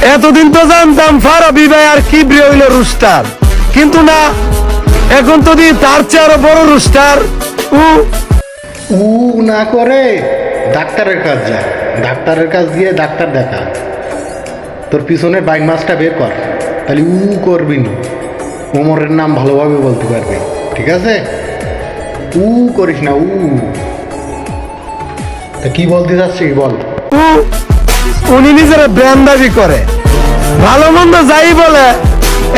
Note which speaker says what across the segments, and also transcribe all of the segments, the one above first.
Speaker 1: এতদিন তো জানতাম ফারাবি ভাই আর কিবরি হইল রুস্টার, কিন্তু না, এখন তো দি তার চেয়ে আরো বড় রুস্টার।
Speaker 2: উ না করে ডাক্তারের কাজ যা, ডাক্তারের কাজ গিয়ে ডাক্তার দেখা, তোর পিছনে বাইক মাছটা বের কর, তাহলে করবি না, ওমরের নাম ভালোভাবে বলতে পারবি, ঠিক আছে? করিস না তা কি বলতে যাচ্ছিস বল।
Speaker 1: উনি নিজের ব্র্যান্ড দাবি করে, ভালো মন্দ যাই বলে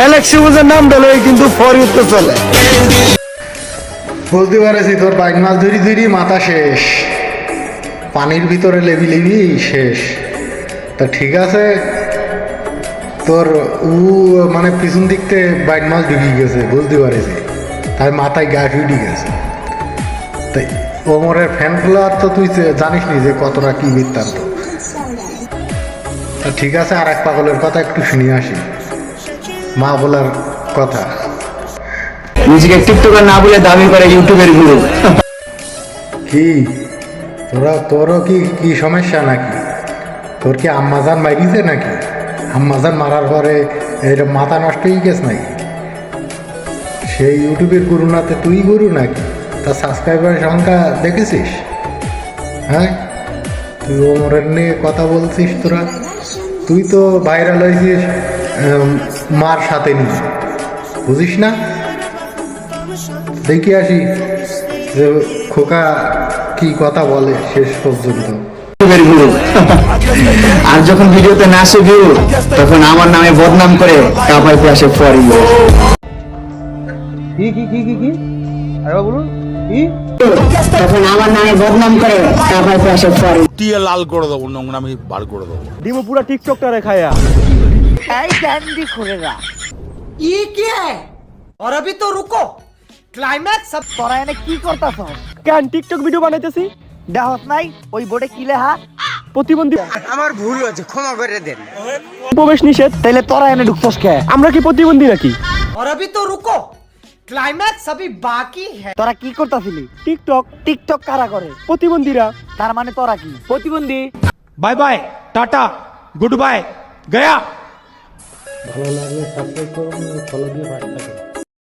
Speaker 1: ইলেকশনের নাম দিলে কিন্তু ফরিদ তো চলে।
Speaker 2: বলতে পারেছি তোর বাইক মাছ ধরি ধরি মাথা শেষ, পানির ভিতরে লেবি শেষ। তা ঠিক আছে, তোর মানে পিছন দিক থেকে বাইক মাছ ঢুকিয়ে গেছে, বলতে পারেছি, তাই মাথায় গ্যাস উঠে গেছে। তাই ওমরের ফ্যানগুলো তো তুই জানিস নি যে কতটা কি বৃত্তান্ত। তা ঠিক আছে, আর এক পাগলের কথা একটু শুনে আসি, মা বলার কথা।
Speaker 3: নিজেকে টিকটকার না বলে দাবি করে ইউটিউবের গুরু।
Speaker 2: কি তোরও কি সমস্যা নাকি? তোর কি আম্মাজান মারিছে নাকি? আম্মাজান মারার পরে এরকম মাথা নষ্ট হয়ে গেছে নাকি? সেই ইউটিউবের গুরু নাতে তুই গুরু নাকি? তার সাবস্ক্রাইবারের সংখ্যা দেখেছিস? হ্যাঁ, তুই ওমরের নিয়ে কথা বলছিস, তুই তো ভাইরাল হয়েছিস মার সাথে নিয়ে, বুঝিস না? দেখি আসি যে খোকা কি কথা বলে শেষ পর্যন্ত।
Speaker 3: আর যখন ভিডিওতে না আসে ভিউ, তখন আমার নামে বদনাম করে কাপাই ক্লাসে পড়ি। তখন আমার নামে বদনাম করে কাপাই ক্লাসে পড়ি।
Speaker 4: টিয়া লাল করে দেবো, নোংরামি বার করে দেবো।
Speaker 1: দিমু পুরা টিকটকটারে খায়া।
Speaker 5: এই ক্যান্ডি খুলেরা ये क्या है? और अभी तो रुको, ক্লাইম্যাক্স সব তোরা এনে কি করতাছ?
Speaker 1: কেন টিকটক ভিডিও বানাইতেছি?
Speaker 5: দেহত নাই ওই বোর্ডে কি লেখা?
Speaker 1: প্রতিবন্ধী
Speaker 5: আমার ভুল হয়েছে, ক্ষমা করে দেন।
Speaker 1: প্রবেশ নিষেধ।
Speaker 5: তাইলে তোরা এনে ঢুকছস কে?
Speaker 1: আমরা কি প্রতিবন্ধী নাকি?
Speaker 5: और अभी तो रुको, ক্লাইম্যাক্স अभी बाकी है। তোরা কি করতাছিলি?
Speaker 1: টিকটক।
Speaker 5: টিকটক কারা করে?
Speaker 1: প্রতিবন্ধীরা।
Speaker 5: তার মানে তোরা কি
Speaker 1: প্রতিবন্ধী?
Speaker 4: Bye bye, tata, good bye, Gaya.
Speaker 2: ভালো লাগলে সাবস্ক্রাইব করুন, ফলো দিয়ে পাশে থাকুন।